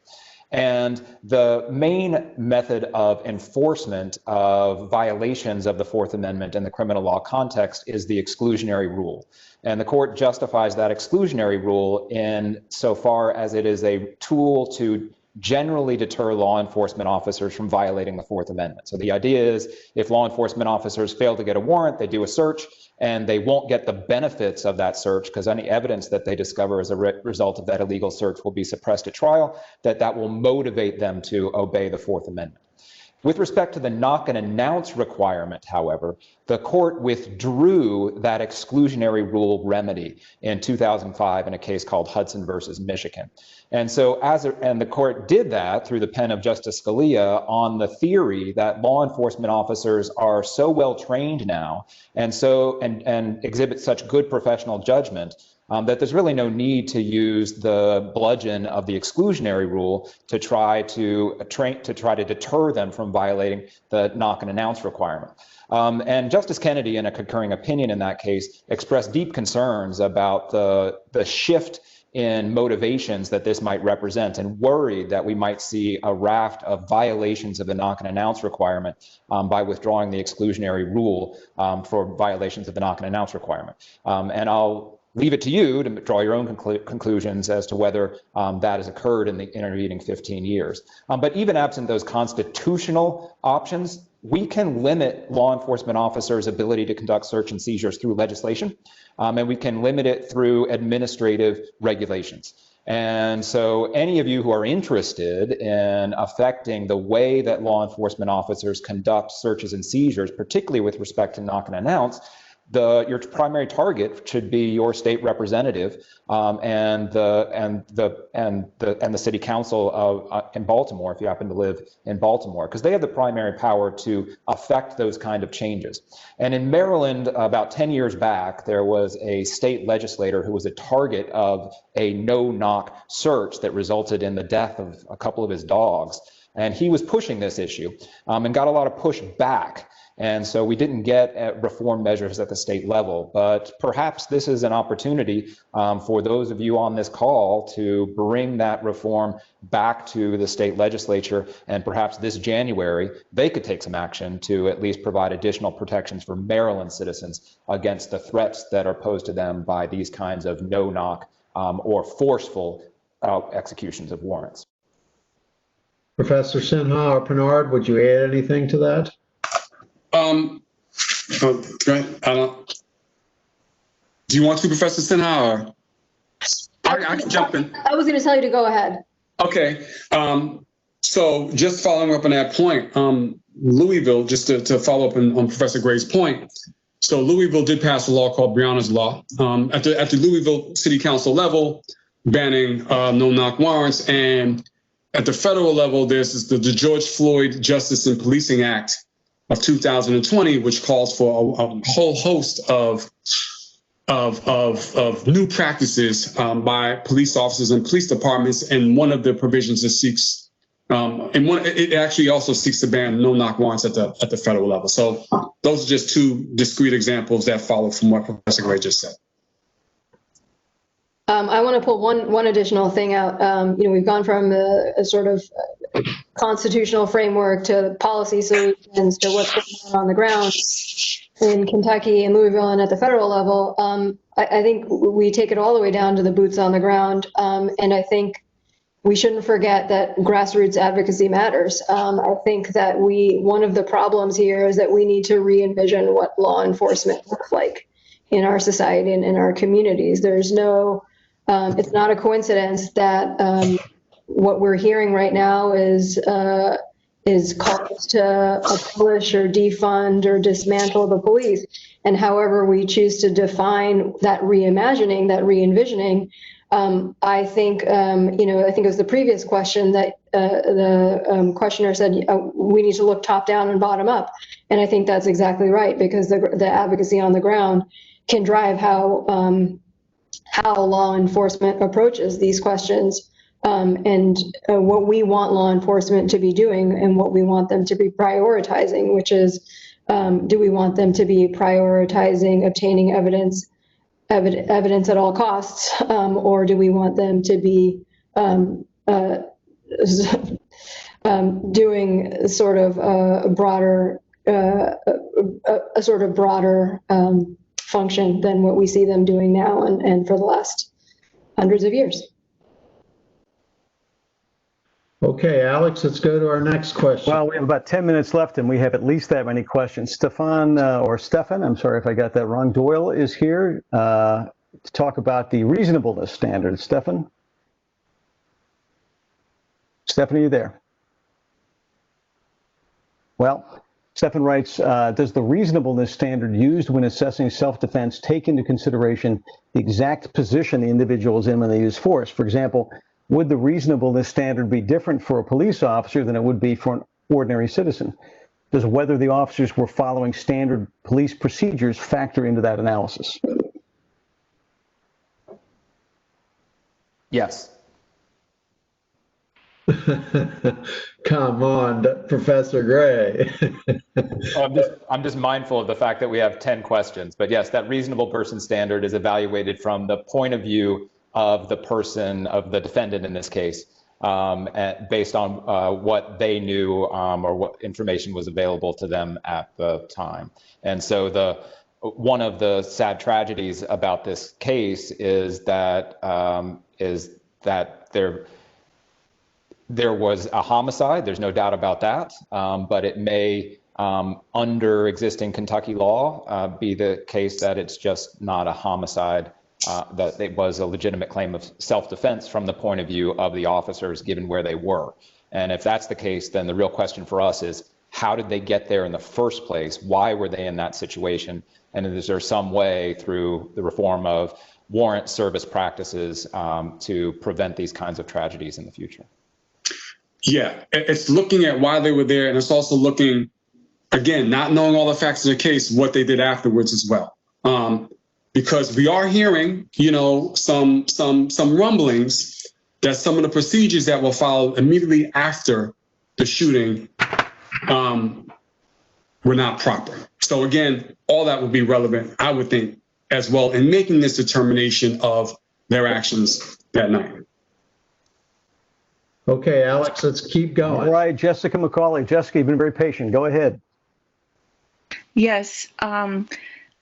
And the main method of enforcement of violations of the Fourth Amendment in the criminal law context is the exclusionary rule. And the court justifies that exclusionary rule in so far as it is a tool to generally deter law enforcement officers from violating the Fourth Amendment. So the idea is if law enforcement officers fail to get a warrant, they do a search, and they won't get the benefits of that search because any evidence that they discover as a result of that illegal search will be suppressed at trial, that will motivate them to obey the Fourth Amendment. With respect to the knock and announce requirement, however, the court withdrew that exclusionary rule remedy in 2005 in a case called Hudson versus Michigan. And so and the court did that through the pen of Justice Scalia on the theory that law enforcement officers are so well trained now and exhibit such good professional judgment that there's really no need to use the bludgeon of the exclusionary rule to try to deter them from violating the knock and announce requirement. And Justice Kennedy, in a concurring opinion in that case, expressed deep concerns about the shift in motivations that this might represent, and worried that we might see a raft of violations of the knock and announce requirement by withdrawing the exclusionary rule for violations of the knock and announce requirement. And I'll leave it to you to draw your own conclusions as to whether that has occurred in the intervening 15 years. But even absent those constitutional options, we can limit law enforcement officers' ability to conduct search and seizures through legislation, and we can limit it through administrative regulations. And so any of you who are interested in affecting the way that law enforcement officers conduct searches and seizures, particularly with respect to knock and announce, your primary target should be your state representative and the city council in Baltimore, if you happen to live in Baltimore, because they have the primary power to affect those kind of changes. And in Maryland, about 10 years back, there was a state legislator who was a target of a no-knock search that resulted in the death of a couple of his dogs. And he was pushing this issue and got a lot of pushback. And so we didn't get reform measures at the state level, but perhaps this is an opportunity for those of you on this call to bring that reform back to the state legislature, and perhaps this January they could take some action to at least provide additional protections for Maryland citizens against the threats that are posed to them by these kinds of no-knock or forceful executions of warrants. Professor Sinha or Pennard, would you add anything to that? Do you want to, Professor Sinha, or I can jump in? I was going to tell you to go ahead. Okay. So just following up on that point, Louisville, just to follow up on Professor Gray's point. So Louisville did pass a law called Breonna's Law at the Louisville City Council level, banning no-knock warrants, and at the federal level, there's the George Floyd Justice and Policing Act of 2020, which calls for a whole host of new practices by police officers and police departments. And one of the provisions that seeks, it actually also seeks to ban no-knock warrants at the federal level. So those are just two discrete examples that follow from what Professor Gray just said. I want to pull one additional thing out. We've gone from a sort of constitutional framework to policy solutions to what's going on the ground in Kentucky and Louisville and at the federal level. I think we take it all the way down to the boots on the ground. And I think we shouldn't forget that grassroots advocacy matters. I think that one of the problems here is that we need to re-envision what law enforcement looks like in our society and in our communities. There's it's not a coincidence that what we're hearing right now is calls to abolish or defund or dismantle the police. And however we choose to define that reimagining, that re-envisioning, I think, I think it was the previous question that the questioner said, we need to look top down and bottom up. And I think that's exactly right, because the advocacy on the ground can drive how law enforcement approaches these questions, and what we want law enforcement to be doing and what we want them to be prioritizing, which is, do we want them to be prioritizing obtaining evidence at all costs, or do we want them to be doing sort of a broader function than what we see them doing now and for the last hundreds of years? Okay, Alex, let's go to our next question. Well, we have about 10 minutes left, and we have at least that many questions. Stefan, I'm sorry if I got that wrong, Doyle is here to talk about the reasonableness standard. Stefan, are you there? Well, Stefan writes, does the reasonableness standard used when assessing self-defense take into consideration the exact position the individual is in when they use force? For example, would the reasonableness standard be different for a police officer than it would be for an ordinary citizen? Does whether the officers were following standard police procedures factor into that analysis? Yes. Come on, Professor Gray. I'm just mindful of the fact that we have 10 questions, but yes, that reasonable person standard is evaluated from the point of view of the person, of the defendant in this case, based on what they knew or what information was available to them at the time. And so one of the sad tragedies about this case is that there was a homicide. There's no doubt about that, but it may, under existing Kentucky law, be the case that it's just not a homicide, that it was a legitimate claim of self-defense from the point of view of the officers, given where they were. And if that's the case, then the real question for us is, how did they get there in the first place? Why were they in that situation? And is there some way through the reform of warrant service practices to prevent these kinds of tragedies in the future? Yeah, it's looking at why they were there, and it's also looking, again, not knowing all the facts of the case, what they did afterwards as well. Because we are hearing, some rumblings that some of the procedures that were followed immediately after the shooting were not proper. So again, all that would be relevant, I would think, as well, in making this determination of their actions that night. Okay, Alex, let's keep going. All right, Jessica McCauley. Jessica, you've been very patient. Go ahead. Yes.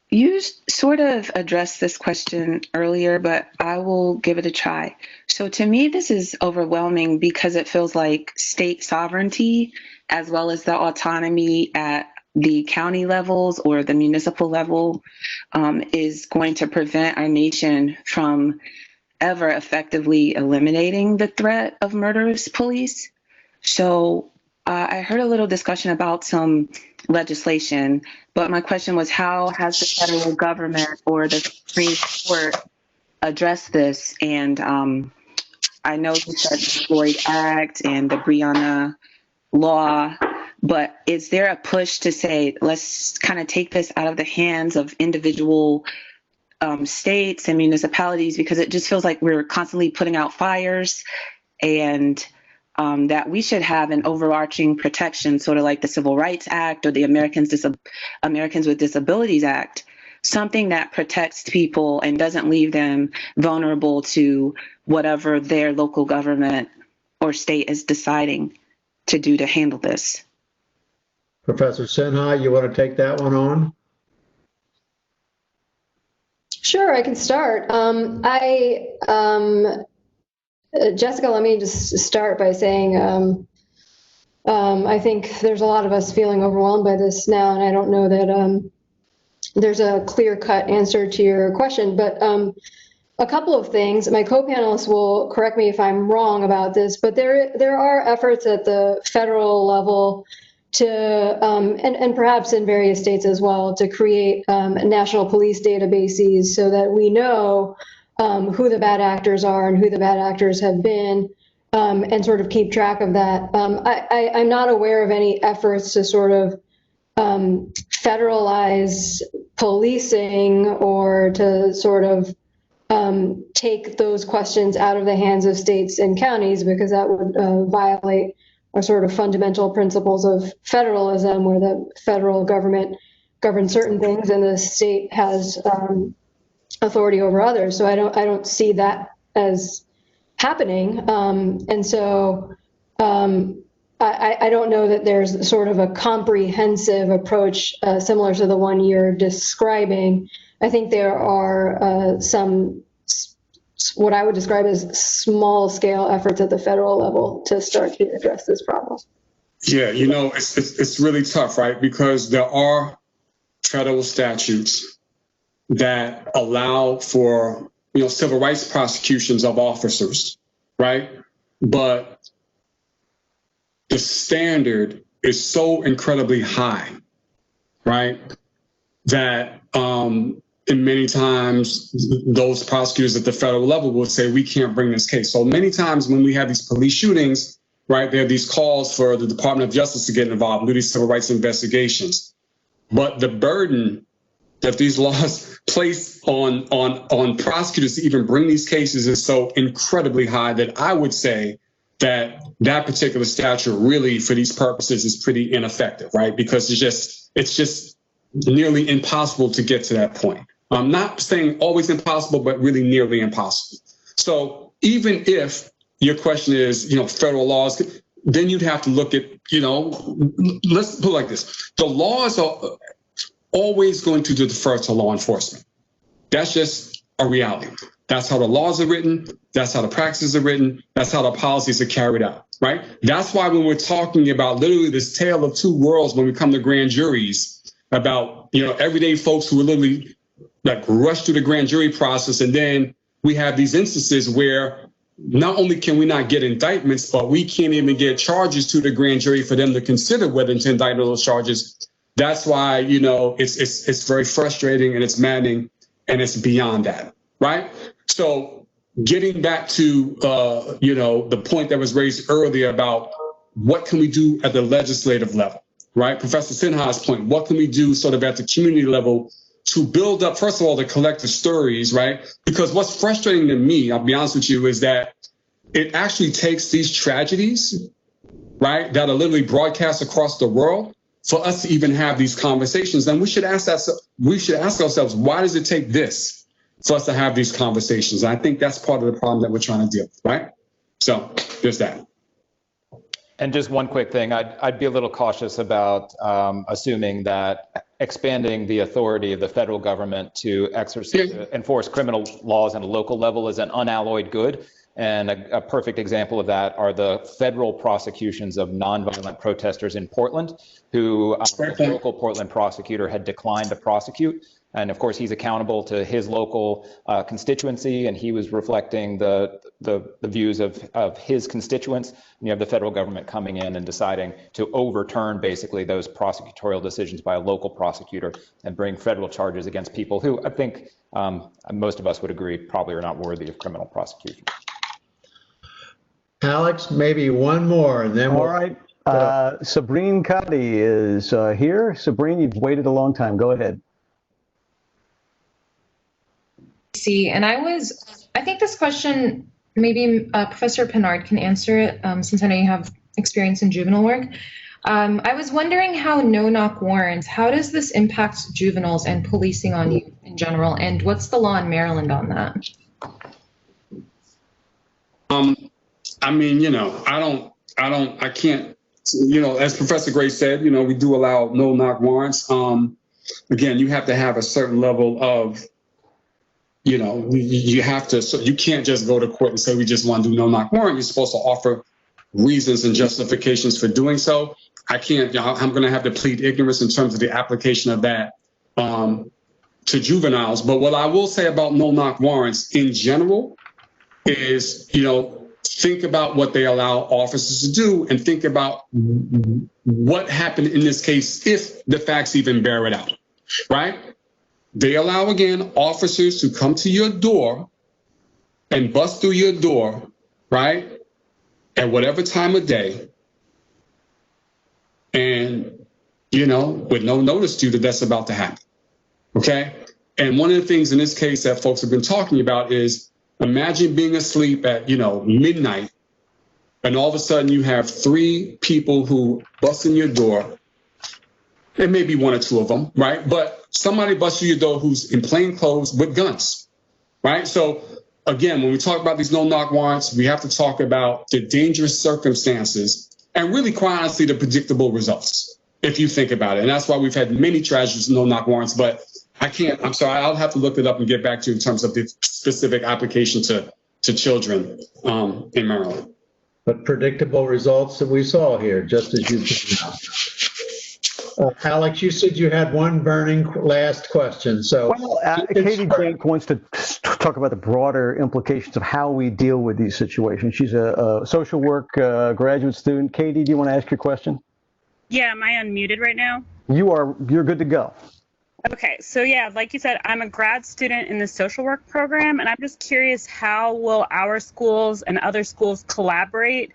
You sort of addressed this question earlier, but I will give it a try. So to me, this is overwhelming because it feels like state sovereignty, as well as the autonomy at the county levels or the municipal level, is going to prevent our nation from ever effectively eliminating the threat of murderous police. So I heard a little discussion about some legislation, but my question was, how has the federal government or the Supreme Court addressed this? And I know you said the Floyd Act and the Breonna law, but is there a push to say, let's kind of take this out of the hands of individual states and municipalities, because it just feels like we're constantly putting out fires, and that we should have an overarching protection, sort of like the Civil Rights Act or the Americans with Disabilities Act, something that protects people and doesn't leave them vulnerable to whatever their local government or state is deciding to do to handle this. Professor Sinha, you want to take that one on? Sure, I can start. Jessica, let me just start by saying I think there's a lot of us feeling overwhelmed by this now, and I don't know that there's a clear-cut answer to your question, but a couple of things. My co-panelists will correct me if I'm wrong about this, but there are efforts at the federal level to, and perhaps in various states as well, to create national police databases so that we know who the bad actors are and who the bad actors have been, and sort of keep track of that. I'm not aware of any efforts to sort of federalize policing or to sort of take those questions out of the hands of states and counties, because that would violate our sort of fundamental principles of federalism, where the federal government governs certain things and the state has authority over others. So I don't see that as happening. And so I don't know that there's sort of a comprehensive approach similar to the one you're describing. I think there are some what I would describe as small scale efforts at the federal level to start to address this problem. Yeah, you know, it's really tough, right? Because there are federal statutes that allow for, you know, civil rights prosecutions of officers, right? But the standard is so incredibly high, right? That and many times those prosecutors at the federal level will say, we can't bring this case. So many times when we have these police shootings, right, there are these calls for the Department of Justice to get involved and do these civil rights investigations. But the burden that these laws place on prosecutors to even bring these cases is so incredibly high that I would say that that particular statute really, for these purposes, is pretty ineffective, right? Because it's just nearly impossible to get to that point. I'm not saying always impossible, but really nearly impossible. So even if your question is, you know, federal laws, then you'd have to look at, you know, let's put it like this. The laws are always going to defer to law enforcement. That's just a reality. That's how the laws are written. That's how the practices are written. That's how the policies are carried out, right? That's why when we're talking about literally this tale of two worlds, when we come to grand juries, about, you know, everyday folks who are literally like rush through the grand jury process. And then we have these instances where not only can we not get indictments, but we can't even get charges to the grand jury for them to consider whether to indict those charges. That's why, you know, it's very frustrating and it's maddening and it's beyond that, right? So getting back to, you know, the point that was raised earlier about what can we do at the legislative level, right? Professor Sinha's point, what can we do sort of at the community level to build up, first of all, the collective stories, right? Because what's frustrating to me, I'll be honest with you, is that it actually takes these tragedies, right, that are literally broadcast across the world for us to even have these conversations. And we should ask ourselves, why does it take this for us to have these conversations? And I think that's part of the problem that we're trying to deal with, right? So there's that. And just one quick thing, I'd be a little cautious about assuming that expanding the authority of the federal government to enforce criminal laws at a local level is an unalloyed good. And a perfect example of that are the federal prosecutions of nonviolent protesters in Portland, who the local Portland prosecutor had declined to prosecute. And of course, he's accountable to his local constituency, and he was reflecting the views of his constituents. And you have the federal government coming in and deciding to overturn basically those prosecutorial decisions by a local prosecutor and bring federal charges against people who I think most of us would agree probably are not worthy of criminal prosecution. Alex, maybe one more, and then all right. Sabrine Kadi is here. Sabrine, you've waited a long time. Go ahead. And I think this question, maybe Professor Pennard can answer it, since I know you have experience in juvenile work. I was wondering how no-knock warrants, how does this impact juveniles and policing on youth in general, and what's the law in Maryland on that? I mean, you know, I can't, you know, as Professor Gray said, you know, we do allow no-knock warrants. Again, you have to have a certain level of, you know, you have to, so you can't just go to court and say, we just want to do no-knock warrant. You're supposed to offer reasons and justifications for doing so. I can't, I'm going to have to plead ignorance in terms of the application of that to juveniles. But what I will say about no-knock warrants in general is, you know, think about what they allow officers to do and think about what happened in this case if the facts even bear it out, right? They allow, again, officers to come to your door and bust through your door, right, at whatever time of day, and, you know, with no notice to you that that's about to happen, okay? And one of the things in this case that folks have been talking about is, imagine being asleep at, you know, midnight, and all of a sudden you have 3 people who bust in your door. It may be 1 or 2 of them, right? But somebody busts through your door who's in plain clothes with guns, right? So again, when we talk about these no-knock warrants, we have to talk about the dangerous circumstances and really, quite honestly, the predictable results, if you think about it. And that's why we've had many tragedies with no-knock warrants, but I'm sorry, I'll have to look it up and get back to you in terms of the specific application to children in Maryland. But predictable results that we saw here, just as you pointed out. Alex, you said you had one burning last question. So, well, Katie Jake wants to talk about the broader implications of how we deal with these situations. She's a social work graduate student. Katie, do you want to ask your question? Yeah, am I unmuted right now? You're good to go. Okay, so yeah, like you said, I'm a grad student in the social work program, and I'm just curious, how will our schools and other schools collaborate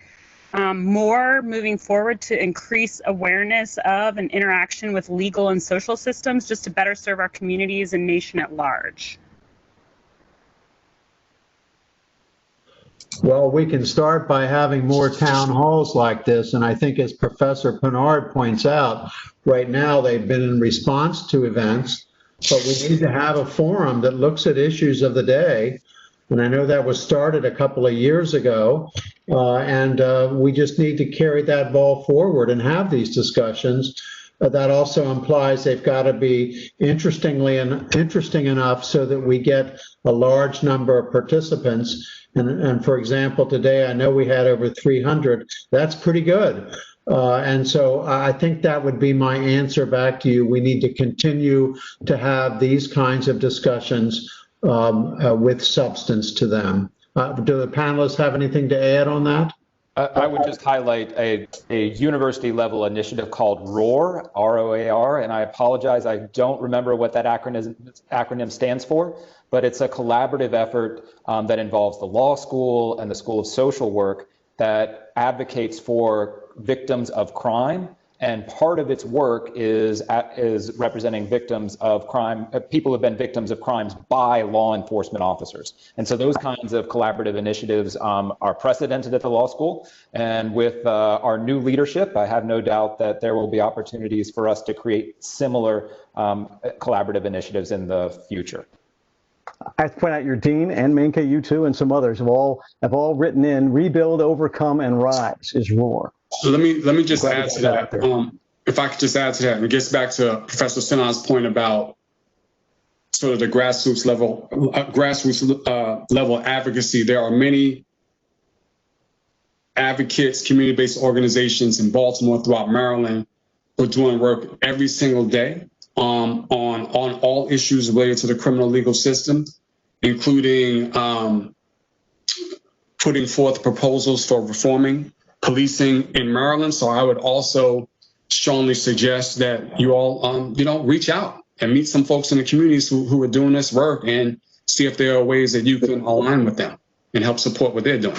more moving forward to increase awareness of and interaction with legal and social systems, just to better serve our communities and nation at large? Well, we can start by having more town halls like this. And I think, as Professor Pinard points out, right now they've been in response to events, but we need to have a forum that looks at issues of the day. And I know that was started a couple of years ago, and we just need to carry that ball forward and have these discussions. That also implies they've got to be interesting enough so that we get a large number of participants. And for example, today I know we had over 300. That's pretty good. And so I think that would be my answer back to you. We need to continue to have these kinds of discussions with substance to them. Do the panelists have anything to add on that? I would just highlight a university level initiative called ROAR, R-O-A-R, and I apologize, I don't remember what that acronym stands for, but it's a collaborative effort that involves the law school and the School of Social Work that advocates for victims of crime. And part of its work is representing victims of crime, people who have been victims of crimes by law enforcement officers. And so those kinds of collaborative initiatives are precedented at the law school. And with our new leadership, I have no doubt that there will be opportunities for us to create similar collaborative initiatives in the future. I have to point out your dean and Minka, you too, and some others have all written in rebuild, overcome, and rise is ROAR. So let me just add to that. If I could just add to that, and it gets back to Professor Sinha's point about sort of the grassroots level advocacy. There are many advocates, community-based organizations in Baltimore, throughout Maryland, who are doing work every single day on all issues related to the criminal legal system, including putting forth proposals for reforming policing in Maryland. So I would also strongly suggest that you all, reach out and meet some folks in the communities who are doing this work and see if there are ways that you can align with them and help support what they're doing.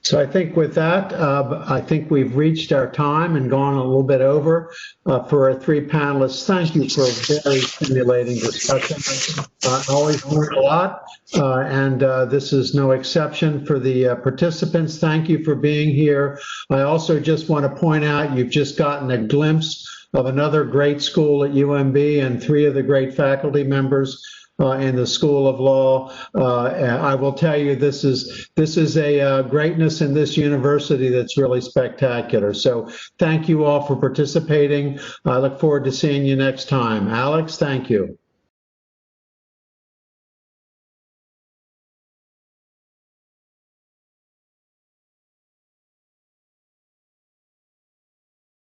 So I think with that, I think we've reached our time and gone a little bit over. For our 3 panelists, thank you for a very stimulating discussion. I always learn a lot, and this is no exception for the participants. Thank you for being here. I also just want to point out you've just gotten a glimpse of another great school at UMB and 3 of the great faculty members in the School of Law. I will tell you, this is a greatness in this university that's really spectacular. So thank you all for participating. I look forward to seeing you next time. Alex, thank you.